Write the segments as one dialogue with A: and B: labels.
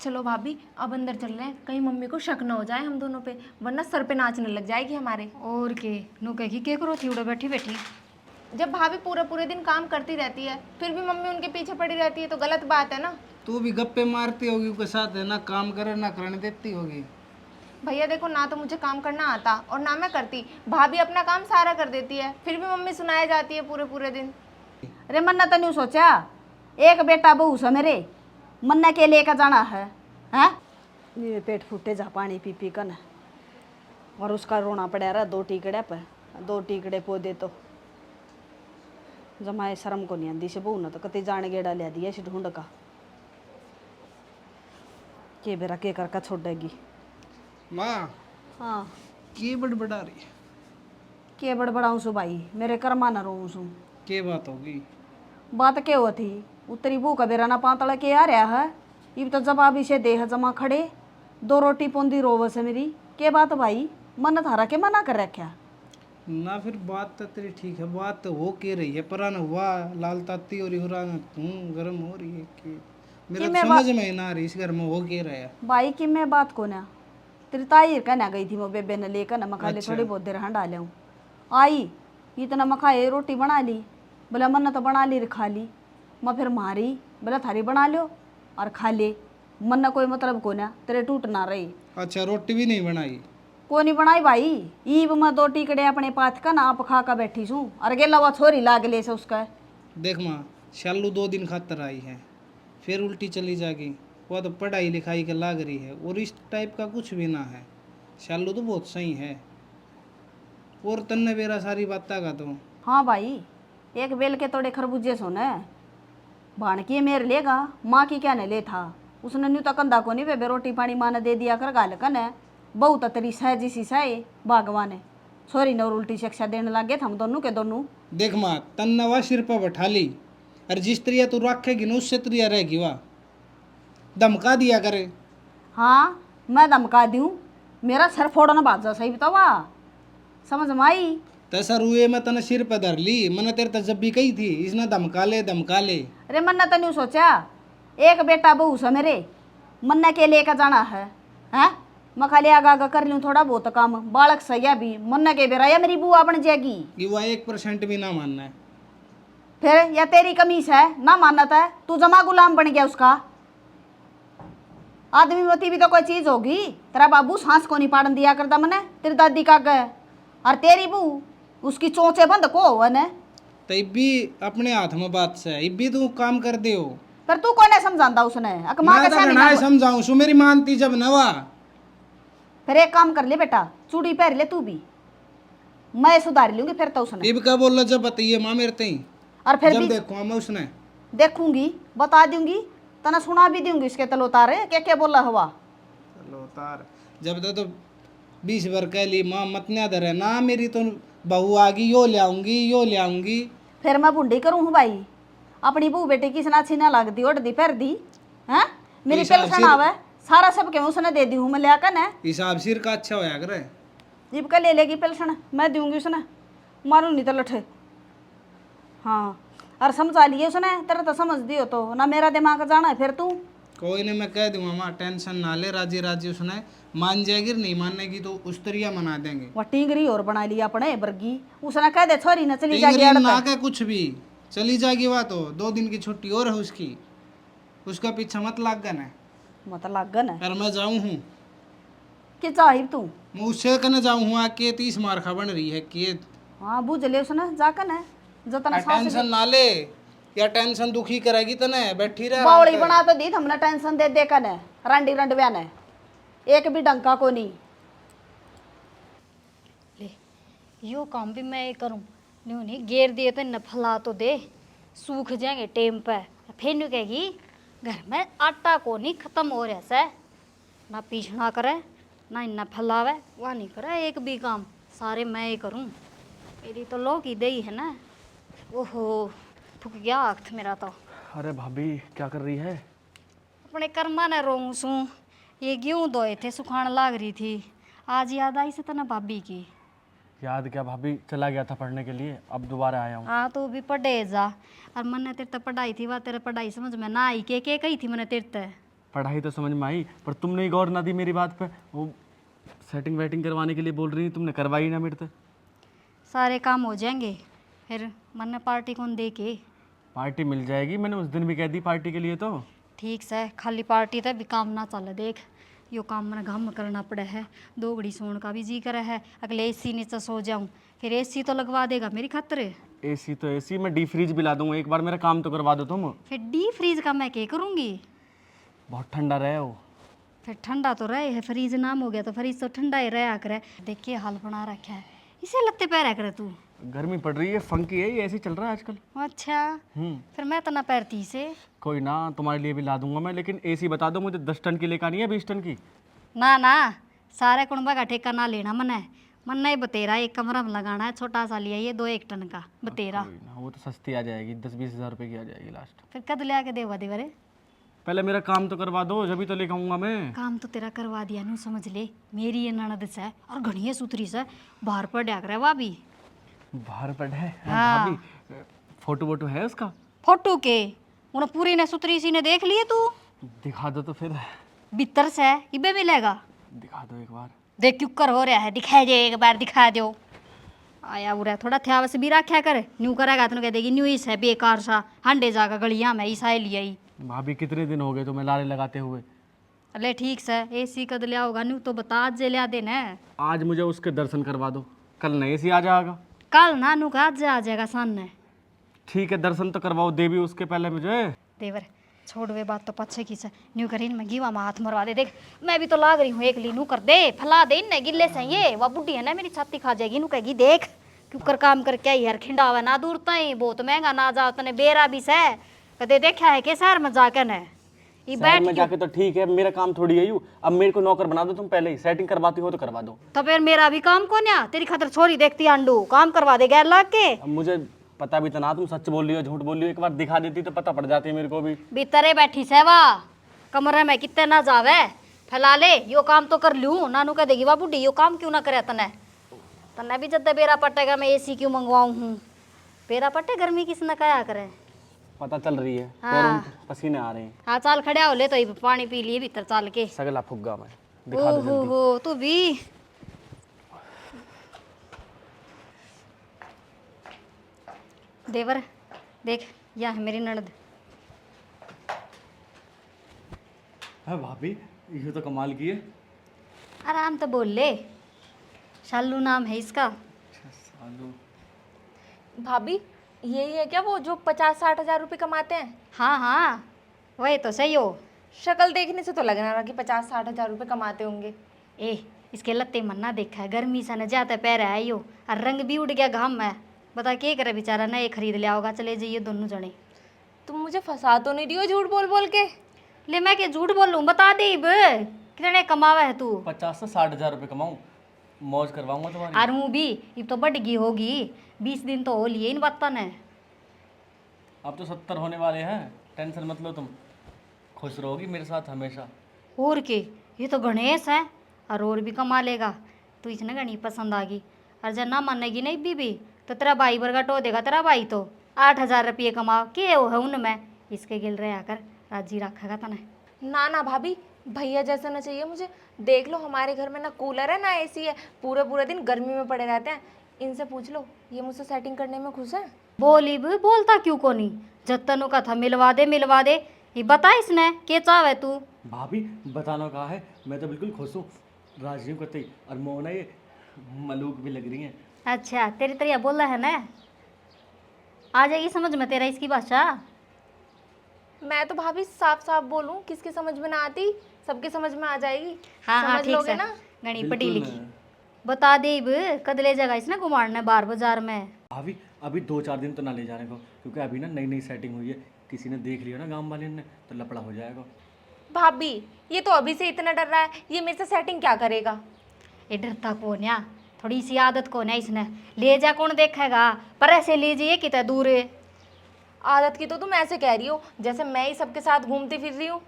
A: चलो भाभी अब अंदर चल रहे हैं, कहीं मम्मी को शक ना हो जाए हम दोनों पे, वरना सर पे नाचने लग जाएगी हमारे।
B: और के नु कह के करो थी उड़े बैठी बैठी।
A: जब भाभी पूरे पूरे दिन काम करती रहती है फिर भी मम्मी उनके पीछे पड़ी रहती है तो गलत बात है ना।
C: तू भी गप्पे मारती होगी उसके साथ, है ना, काम करे ना करने देती होगी।
A: भैया देखो, ना तो मुझे काम करना आता और ना मैं करती, भाभी अपना काम सारा कर देती है फिर भी मम्मी सुनाई जाती है पूरे पूरे दिन।
D: अरे मन्ना तो नहीं सोचा, एक बेटा बहू से मेरे मन्ना के लेकर जाना है हैं? ये पेट फूटे जा पानी पी पी कर, और उसका रोना पड़ा रहा 2 टिकड़े पर, 2 टिकड़े पौधे तो जमाए शर्म को नहीं आती से बहू ना तो कति जान गेड़ा लिया दिया इस ढूंढ का के बेरा के करके छोड़ेगी।
C: माँ
D: हाँ
C: की बड़बड़ा रही है?
D: के बड़बड़ाऊँ सु भाई, मेरे कर्मा न रोऊँ सु।
C: के बात होगी?
D: बात क्या हुआ थी, उत्तरी बू का बेरा ना पातला के आ रहा है, इब तो जवाब इसे देह जमा खड़े 2 रोटी पौंदी रोवस है मेरी। के बात भाई, मन थारा के मना कर रखा
C: ना फिर बात तो तेरी ठीक है, बात तो वो कह रही है, पर ना हुआ लाल ताती हो रही हो रहा तू गर्म हो रही है कि मेरा तो समझ में ना आ रही इस घर में वो कह रहा है।
D: भाई कि मैं बात को ना तेरी ताई कहना गई थी, मैं बेबे ने लेकर ना मखा ले
C: अच्छा।
D: थोड़ी बहुत देर हाँ डाले हूँ आई, इतना मखाए रोटी बना ली, बोला मन तो बना ली खा ली, मैं फिर मारी बोला थारी बना लो और खा ले, मन कोई मतलब को ना तेरे टूट ना रही।
C: अच्छा, रोटी भी नहीं बनाई?
D: को नहीं बनाई भाई, ईब मैं 2 टिकड़े अपने पाथ का ना आप खा कर बैठी छूँ, और गेला वो छोरी लाग ले से उसका।
C: देख माँ, शालू 2 दिन खातर आई है फिर उल्टी चली जाएगी, वो तो पढ़ाई लिखाई के लाग रही है, और इस टाइप का कुछ भी ना है। शालू तो बहुत सही है, और तन्ने बेरा सारी बातें का तो।
D: हाँ भाई, एक बेल के तोड़े खरबूजे सोने भाण की मेर लेगा, माँ की क्या ने ले था, उसने न्यू तो कंधा को नहीं बे रोटी पानी माँ ने दे दिया कर गाल कन है, बहुत तेरी सहजी सी सहे भगवान है, छोरी ने और उल्टी शिक्षा देने लगे थे हम दोनों के दोनों।
C: देख माँ, तन्नवा सिर पर बैठा ली, और जिस तरिया तू रखेगी ना उससे तरिया रहेगी, वाह धमका दिया करे।
D: हाँ मैं धमका दूँ, मेरा सर फोड़ना बात जा सही बताओ वाह, समझ में आई?
C: तैसा रुए मैं तने सिर पर धर ली, मैंने तेरे तक जब भी कही थी इसने धमका ले धमका ले।
D: अरे मन्ना तो नहीं सोचा, एक बेटा बहू से मेरे मन्ना के लेकर जाना है हैं? मैं खाली आगा आगा कर लूँ थोड़ा बहुत काम, बालक सही है भी मन्ना के बेरा या मेरी बुआ बन जाएगी,
C: कि वह 1% भी ना मानना है।
D: फिर या तेरी कमीज है ना मानत है, तू जमा गुलाम बन गया उसका। आदमी होती भी तो कोई चीज होगी, तेरा बाबू सांस को नहीं पाड़न दिया करता मने, तेरी दादी का गए, और तेरी बू उसकी चोंचे बंद को हो ने।
C: तो इब भी अपने हाथ में बात से, इब भी तू काम कर दे हो।
D: पर तू कौन समझाता उसने, अक माँ
C: मैं
D: का
C: तो घना समझाऊं सु, मेरी मानती जब नवा।
D: फिर एक काम कर ले बेटा, चूड़ी पहन ले तू भी, मैं सुधार लूंगी फिर तो उसने।
C: इब का बोल जब बताइए माँ मेरे तई,
D: और फिर
C: जब
D: भी
C: देखो मैं उसने
D: देखूंगी बता दूंगी, तना सुना भी दूंगी इसके तलो तारे क्या क्या बोला हुआ।
C: चलो तार, जब तक तो 20 बार कह ली माँ मत ना धरे ना, मेरी तो बहू आ गई यो ले आऊंगी यो ले आऊंगी।
D: फिर मैं बुढ़ी करूँ हूँ भाई, अपनी बहू बेटी की सना छीना लग दी ओढ़ दी फिर दी हैं, मेरी
C: हिसाब
D: पेंशन
C: से-
D: आवे सारा सब क्यों उसने दे दी हूँ मैं लिया कर।
C: हिसाब सिर का अच्छा होया करे।
D: जीप का ले लेगी पेंशन, मैं दूंगी उसने, मारू नहीं तो लठे। हाँ और समझा लिए उसने, तेरा तो समझ दियो तो ना मेरा दिमाग जाना है फिर तू।
C: कोई नहीं, मैं कह दूंगा माँ टेंशन ना ले, राजी राजी उसने मान जाएगी, नहीं मानेगी तो उस तरिया मना देंगे।
D: वह टिंगरी और बना लिया अपने बर्गी, उसने कह दे छोरी न चली
C: टिंगरी
D: जाएगी
C: ना
D: अड़ते।
C: के कुछ भी चली जाएगी, वह तो 2 दिन की छुट्टी और है उसकी, उसका पीछा मत लाग गए ना।
D: मत लागन है
C: पर मैं जाऊँ हूँ,
D: कि चाहिए तू।
C: मैं उससे कहने जाऊँ हूँ आके 30 मार्खा बन रही है कि
D: हाँ बुझ ले उसने जाकर है जतना सांस
C: टेंशन ना ले, या टेंशन दुखी करेगी तो नहीं बैठी रह
D: बावड़ी बना तो दी हमने टेंशन दे दे कने रंडी रंडव्या ने, एक भी डंका को नहीं।
B: ले यो काम भी मैं करूँ, नहीं घेर दिए तो न फैला तो दे, सूख जाएंगे टेम पे, फिर नहीं कहेगी घर में आटा को नहीं खत्म हो रहा से, ना पीछना करे ना इन्ना फैलावे, वह नहीं करे एक भी काम, सारे मैं ही करूँ, मेरी तो लो की दे है ना। ओहो थक गया आख्त मेरा तो।
E: अरे भाभी क्या कर रही है?
B: अपने कर्मा ने रोऊं सू, ये गेहूँ धोए थे सुखाने लाग रही थी, आज याद आई से तो ना भाभी की।
E: याद क्या भाभी, चला गया था पढ़ने के लिए, अब दोबारा आया हूँ।
B: हाँ तो भी पढ़े जा, और मैंने तेरे तो पढ़ाई थी, वह तेरे पढ़ाई समझ में ना आई के कही थी मैंने तेरे ते।
E: पढ़ाई तो समझ में आई, पर तुमने ही गौर ना दी मेरी बात पे। वो सेटिंग वेटिंग करवाने के लिए बोल रही थी, तुमने करवाई ना मेरे से।
B: सारे काम हो जाएंगे, फिर मन पार्टी कौन दे के।
E: पार्टी मिल जाएगी, मैंने उस दिन भी कह दी पार्टी के लिए तो।
B: ठीक से खाली पार्टी तो भी काम ना चल। देख यो काम मैंने घम करना पड़ा है, 2 घड़ी सोने का भी जी करे है। अगले एसी नीचे सो जाऊं, फिर एसी तो लगवा देगा मेरी खातिर।
E: एसी तो एसी, मैं डी फ्रीज भी ला दूंगा, एक बार मेरा काम तो करवा दो तुम।
B: फिर डी फ्रीज का मैं क्या करूँगी।
E: बहुत ठंडा रहे हो।
B: फिर ठंडा तो रहे है, फ्रीज नाम हो गया तो फ्रीज तो ठंडा ही रहा करे। देखिए हाल बना रखा है, इसे लत्ते पैरा करे तू।
E: गर्मी पड़ रही है, फंकी है, ये ऐसे ही चल रहा है आजकल।
B: अच्छा फिर मैं तो ना पैरती से।
E: कोई ना, तुम्हारे लिए भी ला दूंगा मैं, लेकिन एसी बता दो मुझे 10 टन की लेकर आनी है, 20 टन की।
B: ना ना, सारे कुंबा का ठेका ना लेना मन नहीं बतेरा। एक कमरा में लगाना है, छोटा सा लिया ये 2-1 टन का बतेरा।
E: कोई ना, वो तो सस्ती आ जाएगी, 10-20 हज़ार रुपये की आ जाएगी लास्ट।
B: फिर कद ले आके देवा देवरे।
E: पहले मेरा काम तो करवा दो, जब तो लेकर आऊंगा मैं।
B: काम तो तेरा करवा दिया नू, समझ ले। मेरी ये ननद से और घनी सुतरी से बाहर पर डाक रहा भाभी।
E: बाहर पड़ है
B: हाँ।
E: भाभी, फोटो वोटो है उसका?
B: फोटो के उन्हें पूरी ने सुतरी सी ने देख लिए तू।
E: दिखा दो तो फिर।
B: भीतर से इबे मिलेगा।
E: दिखा दो एक बार।
B: देख क्यों कर हो रहा है, दिखाई दे एक बार, दिखा दो। आया बुरा थोड़ा थ्यावस भी रखा कर, न्यू करेगा तो कह देगी न्यू ही है बेकार सा, हांडे जागा गलिया में ईसा लिया ही।
E: भाभी कितने दिन हो गए तुम्हें लारे लगाते हुए?
B: अले ठीक से एसी कद लिया होगा न्यू तो बता जे लिया देना।
E: आज मुझे उसके दर्शन करवा दो, कल नहीं एसी आ जाएगा।
B: कल ना नु का आज आ जाएगा सामने।
E: ठीक है, दर्शन तो करवाओ देवी उसके पहले मुझे।
B: देवर छोड़ वे बात तो पछे की से, न्यू करीन में गीवा में हाथ मरवा दे। देख मैं भी तो लाग रही हूँ, एक ली नू कर दे, फैला दे इन गिल्ले से। ये वह बुढ़ी है ना मेरी छाती खा जाएगी। नू कहेगी देख क्यों कर काम करके आई यार, खिंडावा ना दूर तई बहुत महंगा ना जाओ तने बेरा भी से कदे देखा है के शहर में जाकर ने ये
E: शहर
B: बैठ
E: में जाके तो ठीक है, मेरा काम थोड़ी है यू। अब मेरे को नौकर बना दो तुम, पहले ही सेटिंग करवाती हो तो करवा दो।
B: तो फिर मेरा भी काम कौन है, तेरी खातर छोरी देखती आंडू काम करवा दे गैर लाग के।
E: अब मुझे पता भी तो ना तुम सच बोल रही हो झूठ बोल रही हो, एक बार दिखा देती तो पता पड़ जाती है मेरे को भी।
B: भीतरे बैठी सेवा कमरे में कितने ना जावे, फैला ले यो काम तो कर लूं। नानू कह देगी वाह बुढ़ी यो काम क्यों ना करे तने, तने भी जब बेरा पटेगा मैं एसी क्यों मंगवाऊं हूँ। बेरा पटे गर्मी किसने कया करे,
E: पता चल रही है।
B: हाँ।
E: पैरों में पसीने आ रहे हैं।
B: हाँ चाल खड़ा हो ले तो पानी पी लिए भीतर चाल के।
E: सगला फुग्गा मैं, दिखा दो जल्दी।
B: हो तू भी देवर देख यह है मेरी ननद।
E: है भाभी, ये तो कमाल की है।
B: आराम तो बोल ले, शालू नाम है इसका।
E: सालू।
A: भाभी यही है क्या वो जो 50-60 हज़ार रुपये कमाते हैं?
B: हाँ हाँ वही तो सही हो।
A: शक्ल देखने से तो लग रहा कि 50-60 हज़ार रुपये कमाते होंगे।
B: ए इसके लत्ते मन्ना देखा है, गर्मी से न जाते पैर है यो, और रंग भी उड़ गया घाम में। बता क्या करे बेचारा, नए खरीद लिया होगा। चले जाइए दोनों जने।
A: तुम मुझे फंसा तो नहीं रही हो झूठ बोल बोल के?
B: ले मैं क्या झूठ बोल लूँ, बता दे इब कितने कमावा है तू।
E: 50 से 60 हज़ार रुपये कमाऊँ, मौज करवाऊंगा तुम्हारी।
B: और हूँ भी इब तो बढ़ गई होगी, 20 दिन तो हो लिए इन बातों ने।
E: अब तो 70 होने वाले हैं, टेंशन मत लो तुम। खुश रहोगी मेरे साथ हमेशा।
B: और के ये तो गणेश है और भी कमा लेगा। तू इसने गणी पसंद आ गई, और जब ना मानेगी नहीं बीबी तो तेरा भाई वर्गा टो देगा। तेरा भाई तो 8,000 रुपये कमाओ के हो है उनमें, इसके गिल रहे आकर राजी रखेगा तने।
A: ना ना भाभी, भैया जैसा ना चाहिए मुझे। देख लो हमारे घर में ना कूलर है ना एसी है, पूरे पूरे दिन गर्मी में पड़े रहते हैं। इनसे पूछ लो, ये मुझसे सेटिंग करने में खुश है?
B: बोली भी बोलता क्यों को नहीं, जत्तनों का था मिलवा दे। ये बता इसने के चावे तू।
E: भाभी बताना कहा है, मैं तो बिल्कुल खुश हूँ, राजी हूँ कतई। और मोहना ये मलूक भी लग रही हैं।
B: अच्छा तेरी तरिया बोल रहा है ना, आ जाएगी समझ में तेरा इसकी भाषा।
A: मैं तो भाभी साफ साफ बोलूं, किसके समझ में ना आती, सबके समझ में आ जाएगी।
B: हाँ हाँ
A: समझ
B: ठीक
A: लोगे
B: है
A: ना?
B: गणी
E: बिल्कुल
B: पढ़ी लिखी।
E: मैं-
B: बता दे इब कद ले जाएगा इसने घुमाने बार बाजार में।
E: भाभी अभी 2-4 दिन तो ना ले जाने को, क्योंकि अभी ना नई नई सेटिंग हुई है। किसी ने देख लिया ना गांव वाले ने तो लफड़ा हो जाएगा।
A: भाभी ये तो अभी से इतना डर रहा है, ये मेरे से सेटिंग क्या करेगा?
B: ये डरता कौन या, थोड़ी सी आदत कौन है इसने, ले जा कौन देखेगा, पर ऐसे ले जाइए कितना दूर है।
A: आदत की तो तुम ऐसे कह रही हो जैसे मैं ही सबके साथ घूमती फिर रही हूँ।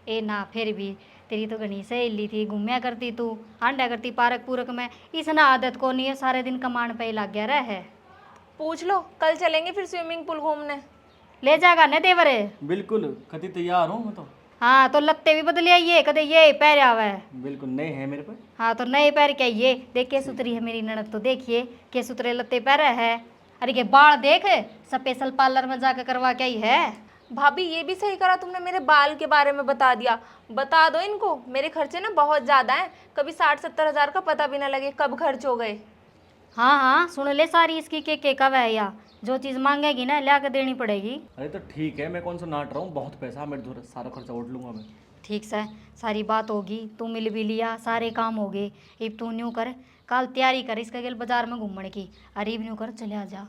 B: ए ना फिर भी तेरी तो घनी सहेली थी, घूमया करती तू, हांडा करती पार्क पूरक में। इसने आदत को नहीं है, सारे दिन कमाण पे ही लग गया रहे।
A: पूछ लो, कल चलेंगे फिर स्विमिंग पूल घूमने।
B: ले जाएगा न देवरे।
E: बिल्कुल कति तैयार हूँ मैं तो।
B: हाँ तो लत्ते भी बदले आइए, कदे ये पैर आवे है।
E: बिल्कुल नए हैं मेरे पर।
B: हाँ तो नए पैर के आइए। देख के सुतरी है मेरी ननद, तो देखिए के सुतरे लत्ते पैर है। अरे के बाल देख, स्पेशल पार्लर में जाकर करवा के आई है।
A: भाभी ये भी सही करा तुमने, मेरे बाल के बारे में बता दिया। बता दो इनको, मेरे खर्चे ना बहुत ज़्यादा हैं, कभी 60-70 हज़ार का पता भी ना लगे कब खर्च हो गए।
B: हाँ हाँ सुन ले सारी इसकी के कब है, या जो चीज़ मांगेगी ना ला के देनी पड़ेगी।
E: अरे तो ठीक है, मैं कौन सा नाट रहा हूँ, बहुत पैसा है, मैं सारा खर्चा उठ लूंगा मैं।
B: ठीक से सारी बात होगी, तू मिल भी लिया, सारे काम हो गए। अब तू न्यू कर, कल तैयारी कर इसका गेल बाजार में घूमने की। अरे अब न्यू कर चले आ जा,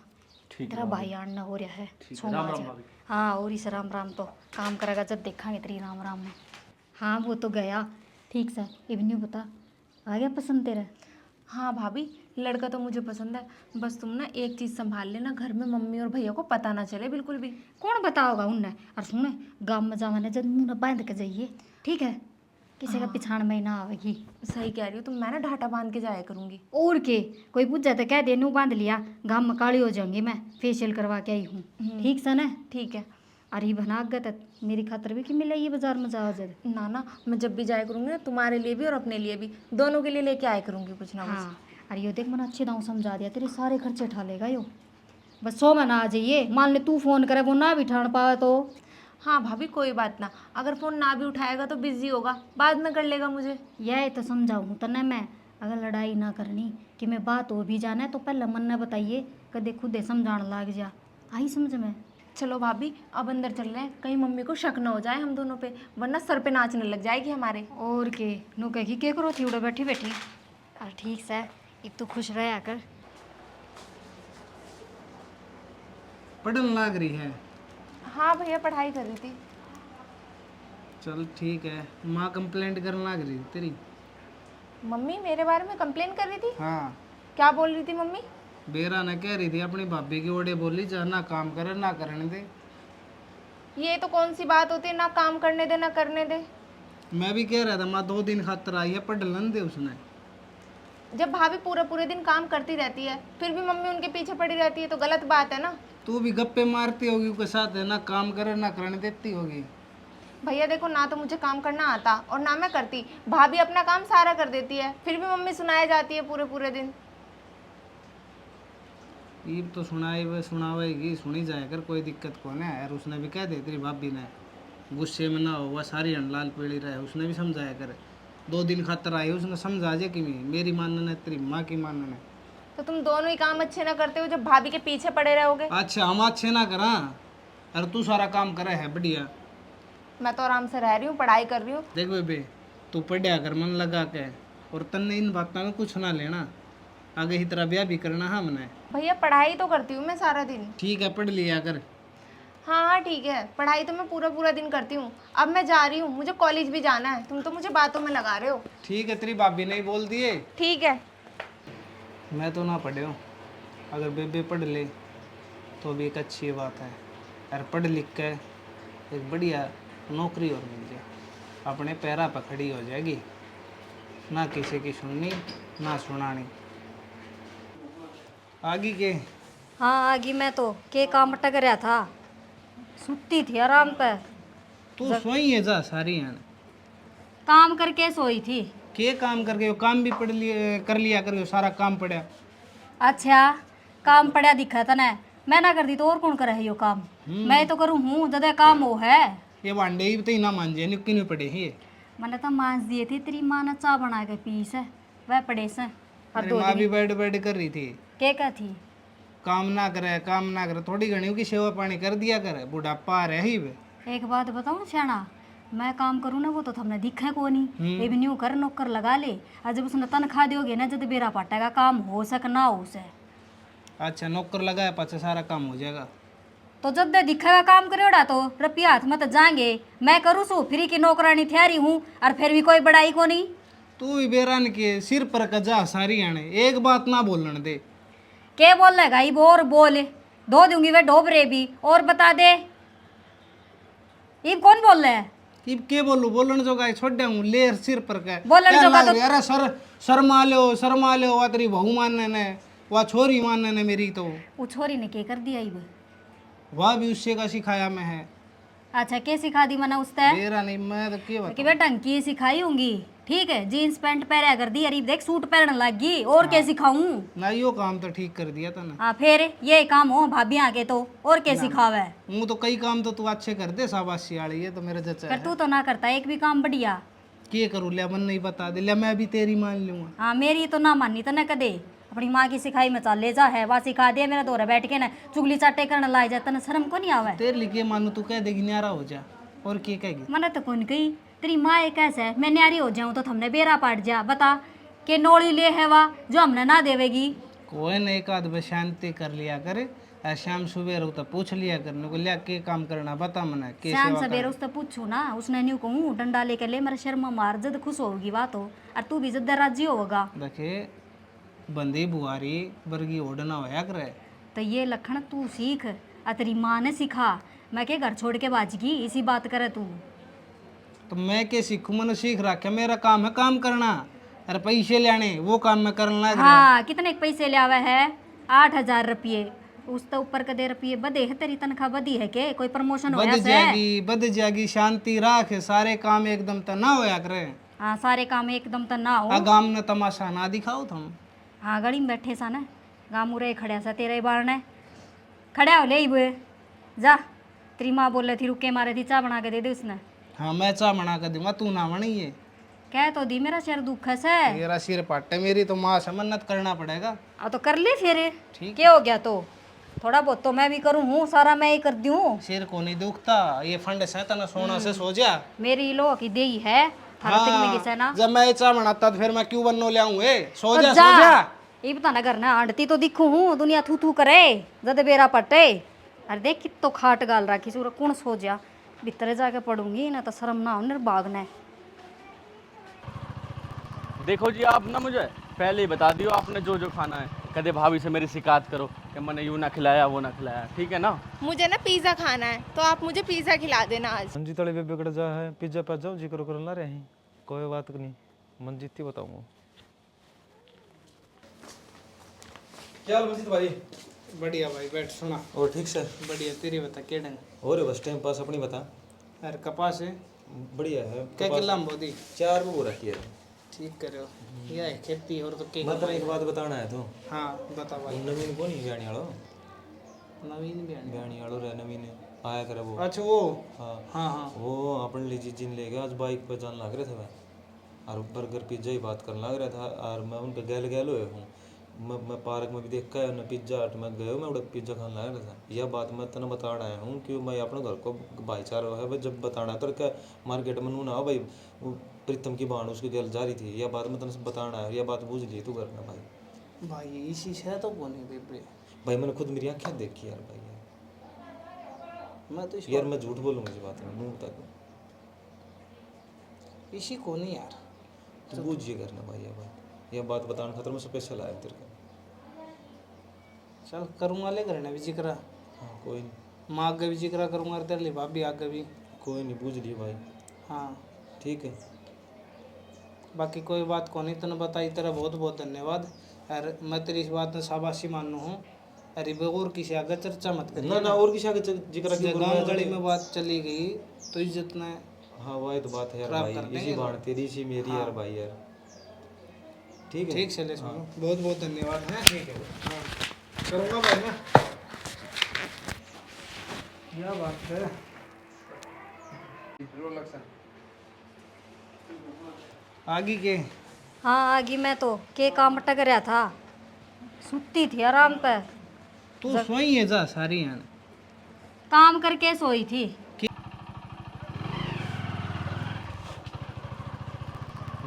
E: ठीक
B: तेरा
E: है
B: भाई आना हो रहा है।
E: ठीक है,
B: सोम
E: राम
B: आ
E: राम
B: जा।
E: भाभी।
B: हाँ और इस राम राम तो काम करेगा जब देखांगे तेरी राम राम में। हाँ वो तो गया। ठीक से अब न्यू बता, आ गया पसंद तेरा?
A: हाँ भाभी, लड़का तो मुझे पसंद है, बस तुम ना एक चीज़ संभाल लेना, घर में मम्मी और भैया को पता ना चले बिल्कुल भी।
B: कौन बताओगा उन्हें? और सुन, गाँव में जावाने जब मुँह न बांध के जाइए, ठीक है? किसी का पिछाड़ में ना आवेगी।
A: सही कह रही हो तुम, मैं ना ढाटा बांध के जाया करूँगी।
B: और के कोई पूछ जाता कह दे नू बांध लिया, गाँव में काली हो जाऊंगी मैं, फेशियल करवा के आई हूँ। ठीक से ना?
A: ठीक है।
B: अरे बना गत मेरी खातर भी कि मिले ये बाजार में जाओ जब।
A: ना ना, मैं जब भी जाया करूँगी ना, तुम्हारे लिए भी और अपने लिए भी, दोनों के लिए लेके आया करूँगी कुछ ना कुछ।
B: हाँ अरे यो देख मैंने अच्छे दाम समझा दिया, तेरे सारे खर्चे उठा लेगा यो। बस 100 में ना आ जाइए, मान ले तू फ़ोन करे वो ना भी उठान पावे तो।
A: हाँ भाभी कोई बात ना, अगर फ़ोन ना भी उठाएगा तो बिजी होगा, बाद में कर लेगा मुझे।
B: यह तो समझाऊँ तने मैं, अगर लड़ाई ना करनी कि मैं बात हो भी जाना है तो पहले मन ने बताइए, कदे खुदे समझाने लग जा। आई समझ में?
A: चलो भाभी अब अंदर चल रहे हैं, कहीं मम्मी को शक ना हो जाए हम दोनों पे, वरना सर पे नाचने लग जाएगी हमारे।
B: और के नु कहेगी के करो थी उड़े बैठी बैठी। अरे ठीक से एक तो खुश रहा कर।
C: पढ़न लाग रही है?
A: हाँ भैया पढ़ाई कर रही थी।
C: चल ठीक है, माँ कंप्लेंट करने लाग रही तेरी।
A: मम्मी मेरे बारे में कंप्लेन कर रही थी?
C: हाँ,
A: क्या बोल रही थी मम्मी?
C: बेरा ने कह रही थी अपनी भाभी की ओडे बोली जा ना काम करे ना करने दे।
A: ये तो कौन सी बात होती है, ना काम करने दे ना करने दे।
C: मैं भी कह रहा था माँ 2 दिन खातर आई है, पढ़ लन दे उसने।
A: जब भाभी पूरा पूरे दिन काम करती रहती है, फिर भी मम्मी उनके पीछे पड़ी रहती है, तो गलत बात है ना।
C: तू भी गप्पे मारती होगी उसके साथ, है ना काम करे ना करने देती होगी।
A: भैया देखो, ना तो मुझे काम करना आता और ना मैं करती, भाभी अपना काम सारा कर देती है, फिर भी मम्मी सुनाए जाती है पूरे पूरे दिन।
C: ईब तो सुनावेगी, सुनी जाए कर, कोई दिक्कत कौन है यार। उसने भी कह दे तेरी भाभी ने, गुस्से में ना हो, वह सारी हंडलाल पेड़ी रहे, उसने भी समझाया कर। 2 दिन खातर आई उसने समझा जे कि मेरी मानना है तेरी माँ की मानना है।
A: तो तुम दोनों ही काम अच्छे ना करते हो जब भाभी के पीछे पड़े रहोगे।
C: अच्छा हम अच्छे ना करा, अरे तू सारा काम करे है बढ़िया।
A: मैं तो आराम से रह रही हूँ, पढ़ाई कर रही हूँ।
C: देख बेबे, तू पढ़िया कर मन लगा के, और तन्ने इन बातों में कुछ ना लेना, आगे ही तरह ब्याह भी करना है हमने।
A: भैया पढ़ाई तो करती हूँ मैं सारा दिन।
C: ठीक है पढ़ लिया कर।
A: हाँ हाँ ठीक है, पढ़ाई तो मैं पूरा पूरा दिन करती हूँ। अब मैं जा रही हूँ, मुझे कॉलेज भी जाना है, तुम तो मुझे बातों में लगा रहे हो।
C: ठीक है, तेरी भाभी ने ही बोल दिए।
A: ठीक है।
C: मैं तो ना पढ़े हूँ, अगर बेबे पढ़ ले तो भी एक अच्छी बात है। और पढ़ लिख के एक बढ़िया नौकरी और मिल जाए, अपने पैरों पर खड़ी हो जाएगी, ना किसी की सुननी ना सुनानी। आगे के
B: हाँ आगी मैं तो के काम अटक रहा था, सुती थी आराम पे।
C: तू सोई है जा सारी हैं
B: काम करके सोई थी।
C: के काम करके, वो काम भी पढ़ लिए कर लिया कर, सारा काम पड़ा।
B: अच्छा काम पड़ा दिखा था ना, मैं ना कर दी तो और कौन करे यो काम? मैं तो करूँ हूँ जदा काम वो है।
C: ये वांडे ही तो ना मान जाए, निक्की नहीं पड़े ही।
B: मैंने तो मांस दिए थे, तेरी माँ ने चाय बना के पी से, वह पड़े से। और
C: अरे
B: 2
C: माँ भी
B: दिन
C: बैठ कर रही थी,
B: क्या थी?
C: काम ना करे, थोड़ी घनी की सेवा पानी कर दिया कर, बुढ़ापा आ रहा ही वे।
B: एक बात बताऊँ श्याना, मैं काम करूँ ना वो तो हमने दिखा को नहीं। ये भी न्यू कर नौकर लगा ले, और जब उसने तनख्वाह दोगे ना जब बेरा पाटा का काम हो सक ना हो से।
C: अच्छा नौकर लगाया पाछा सारा काम हो जाएगा।
B: तो जब दे दिखेगा काम करेड़ा तो रुपया हाथ में तो जाएंगे। मैं करूँ सू फ्री की नौकरानी थ्यारी हूँ, और फिर भी कोई बड़ाई को नहीं।
C: तू भी बेरान के सिर पर कजा सारी आने, एक बात ना बोलन दे।
B: के बोल लेगा ये और बोले धो दूंगी वे ढोबरे भी। और बता दे ये कौन बोल रहा है?
C: इब के बोलू, बोलन जो गाय छोड़ हूँ ले सिर पर का
B: बोलन
C: क्या
B: जो का
C: लाग
B: तो-
C: रही? अरे शर्मा लो वा तेरी बहू मानने ने, वह छोरी मानने ने मेरी तो,
B: वो छोरी ने के कर दिया ये?
C: वह भी उससे का सिखाया मैं है।
B: अच्छा क्या सिखा दी मैंने उसने?
C: मेरा नहीं, मैं तो क्या
B: कि
C: बताऊं।
B: बेटा ढंग की सिखाई होंगी, ठीक है। जीन्स पैंट पहना कर दी, अरे देख सूट पहनने लग गई, और क्या सिखाऊं?
C: ना यो काम तो ठीक कर दिया था ना।
B: हाँ फिर ये काम हो भाभी आके तो और क्या सिखावे?
C: वो तो कई काम तो तू अच्छे कर दे, शाबाशी वाली, ये तो मेरा जचा
B: कर
C: है।
B: तू तो ना करता एक भी काम बढ़िया।
C: क्या करूँ लिया, मन नहीं बता दे लिया, मैं भी तेरी मान लूंगा।
B: हाँ मेरी तो ना मानी तो ना कदे, अपनी माँ की सिखाई में चल ले जा है, वहाँ सिखा दिया मेरा दोरा बैठ के ना चुगली चाटे करने लाए जाता ना, शर्म को नहीं आवे?
C: तेरे लिए क्या मानू, तू कह देगी न्यारा हो जा, और क्या कहेगी।
B: मैंने तो कौन कही तेरी माँ एक ऐसा है, मैं न्यारी हो जाऊँ तो हमने बेरा पाट जा, बता के नोड़ी ले है वा जो हमने ना देवेगी।
C: कोई न एक आध बस शांति कर लिया करे, शाम सुबह रो तो पूछ लिया करने को, लिया के काम करना बता मना के
B: शाम
C: सेवा
B: सवेरे
C: करना।
B: उससे पूछू ना, उसने न्यू कहूँ डंडा लेकर ले मेरा शर्मा मार, जद खुश होगी बात हो, और तू भी जद राजी होगा।
C: देखे बंदी बुआरी बरगी ओढ़ना होया करे।
B: तो ये लखन तू सीख, और तेरी माँ ने सिखा, मैं के घर छोड़ के बाजगी इसी बात करे तू।
C: तो मैं क्या सीखूं, मैंने सीख रखा, मेरा काम है काम करना, अरे पैसे लेने वो काम मैं करना लग रहा।
B: हाँ कितने के पैसे ले आवे है? 8,000 रुपये, उस तो ऊपर कदे रुपये बदे है, तेरी तनख्वाह बदी है के? कोई प्रमोशन
C: बद
B: होया से?
C: जाएगी बद जाएगी, शांति राख, सारे काम एकदम तो ना होया करे।
B: हाँ सारे काम एकदम तो ना हो।
C: आ गाम ने तमाशा ना दिखाओ तुम।
B: हाँ गड़ी में बैठे सा ना, गाँव मुरे खड़िया सा तेरे बारने खड़ा हो ले ही जा। तेरी माँ बोल रही थी रुके मारे थी, चाय बना के दे दे उसने।
C: हाँ मैं चाह बना कर दूंगा, तू ना बनी है।
B: कह तो दी मेरा सिर दुख है से।
C: तेरा सिर पाटे, मेरी तो माँ से मन्नत करना पड़ेगा।
B: अब तो कर ले फिर,
C: ठीक।
B: क्या हो गया? तो थोड़ा बहुत तो मैं भी करूँ हूँ, सारा मैं ही कर दूँ।
C: सिर को नहीं दुखता, ये फंड से तना सोना से सो जा।
B: मेरी लो की दे है थारा में किसे ना।
C: जब मैं चाह बनाता तो फिर मैं क्यों बननो ले आऊं? सो
B: तो
C: जा सो जा।
B: ये बता ना करना आंटी तो दिखू हूँ, दुनिया थू थू करे जद बेरा पटे। अरे देख कित तो खाट गाल रखी सूर, कौन सो जा भीतर जाके पढ़ूंगी ना, तो शर्म ना हो निर्बाग ने।
E: देखो जी, आप ना मुझे पहले ही बता दियो आपने जो जो खाना है, कदे भाभी से मेरी शिकायत करो कि मैंने यूँ ना खिलाया वो ना खिलाया, ठीक है ना?
A: मुझे ना पिज़्ज़ा खाना है, तो आप मुझे पिज़्ज़ा खिला देना आज।
F: मंजी तले बिगड़ जा है, पिज्जा पे जाओ जिक्र कर ला रहे हैं, कोई बात नहीं, मन जीती बताऊंगा।
G: क्या हाल मजीद भाई?
C: बढ़िया भाई, बैठ सुना।
G: और ठीक से?
C: बढ़िया, तेरी बता के ढंग।
G: और बस टाइम पास अपनी बता।
C: अरे कपास है
G: बढ़िया है।
C: क्या किला मोदी
G: 4 में वो रखी है।
C: ठीक करो, यह है खेती और तो के।
G: मतलब एक बात बताना है तो
C: हाँ बता भाई।
G: नवीन को नहीं ब्याणी वालो,
C: नवीन बयान।
G: ब्याणी वालो रे नवीन आया करे वो।
C: अच्छा वो,
G: हाँ
C: हाँ हाँ
G: वो अपने लिए जिन ले गया, आज बाइक पे जान लग रहे थे वह, और बर्गर पिज्जा ही बात करने लग रहा था, और मैं उन पे गैल गैल हुए हूँ। मैं पार्क में भी देखा है उन्हें, पिज्जा हट में गए मैं उड़ा पिज्जा खाने लग रहा था। यह बात मैं तेने बताना आया हूँ कि मैं अपने घर को भाईचारा है भाई, जब बताना है तो क्या मार्केट में नू ना हो भाई, वो प्रीतम की बाण उसकी गैल जा रही थी, यह बात मैं तेने बताना है, यह बात बूझ ली तू करना भाई।
C: भाई इसी से तो कौन है बेबे।
G: भाई मैंने खुद मेरी आँखें देखी यार भाई,
C: मैं तो इस
G: यार मैं झूठ बोलूँगा इस बात में, मुँह बता दूँ
C: इसी को नहीं यार।
G: तो बूझिए करना भाई, यह बात बताने खातर मैं स्पेशल आया तेरे को।
C: चल करूँगा, ले करना भी जिक्र,
G: हाँ कोई नहीं,
C: माँ आगे भी जिक्र करूँगा, तेरे लिए भाभी आगे भी।
G: कोई नहीं, बूझ लिए भाई,
C: हाँ
G: ठीक है।
C: बाकी कोई बात को नहीं, तूने बताई तेरा बहुत बहुत धन्यवाद। और मैं तेरी इस बात में शाबाशी मानू हूँ। अरे और किसी आगे चर्चा मत कर
G: ना ना, और किसी आगे जिक्र क्यों
C: गाँव
G: करूँगा?
C: गली में बात चली गई तो इज्जत ने।
G: हाँ वही तो बात है यार
C: खराब
G: भाई,
C: कर देंगे
G: इसी
C: लोग।
G: बाण तेरी इसी मेरी यार भाई यार, ठीक है।
C: ठीक से ले सुनो, बहुत बहुत धन्यवाद है। ठीक है हाँ करूँगा भाई ना। क्या बात है आगे के।
B: हाँ आगी मैं तो के काम टक रहा था, सुती थी आराम पे,
C: तू सोई है जा सारी यार।
B: काम करके सोई थी।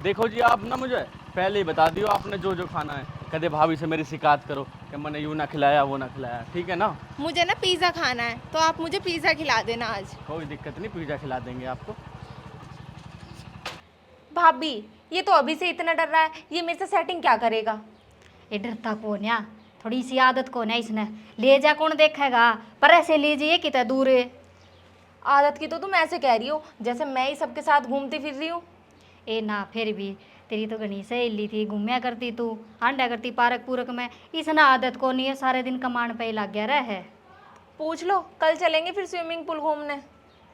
E: देखो जी, आप ना मुझे पहले ही बता दियो आपने जो जो खाना है, कदे भाभी से मेरी शिकायत करो कि मैंने यूँ ना खिलाया वो ना खिलाया, ठीक है ना?
A: मुझे ना पिज़्ज़ा खाना है, तो आप मुझे पिज़्ज़ा खिला देना आज।
E: कोई दिक्कत नहीं, पिज्जा खिला देंगे आपको।
A: भाभी ये तो अभी से इतना डर रहा है, ये मेरे से सेटिंग क्या करेगा?
B: ये डरता कौन है, थोड़ी सी आदत कौन है इसने, ले जा कौन देखेगा, पर ऐसे लीजिए कितना दूर है।
A: आदत की तो तुम ऐसे कह रही हो जैसे मैं ही सबके साथ घूमती फिर रही हूँ।
B: ए ना फिर भी तेरी तो घनी सहेली थी, घूमया करती तू, हांडा करती पार्क पूरक में, इसना आदत को नहीं है, सारे दिन कमाण पे ही लग गया रह है।
A: पूछ लो, कल चलेंगे फिर स्विमिंग पूल घूमने।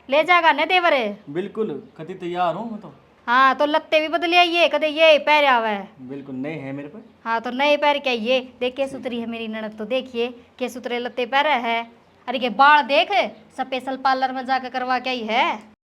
B: ले जाएगा न देवर।
E: बिल्कुल कति तैयार हूँ मैं तो।
B: हाँ तो लत्ते भी बदले आइए, कदे ये पैर आवे है।
E: बिल्कुल नए हैं मेरे पे।
B: हाँ तो नए पैर के आइए। देख के सुतरी है मेरी ननद, तो देखिए के सुतरे लत्ते पैर है। अरे के बाल देख, स्पेशल पार्लर में जाकर करवा के आई है।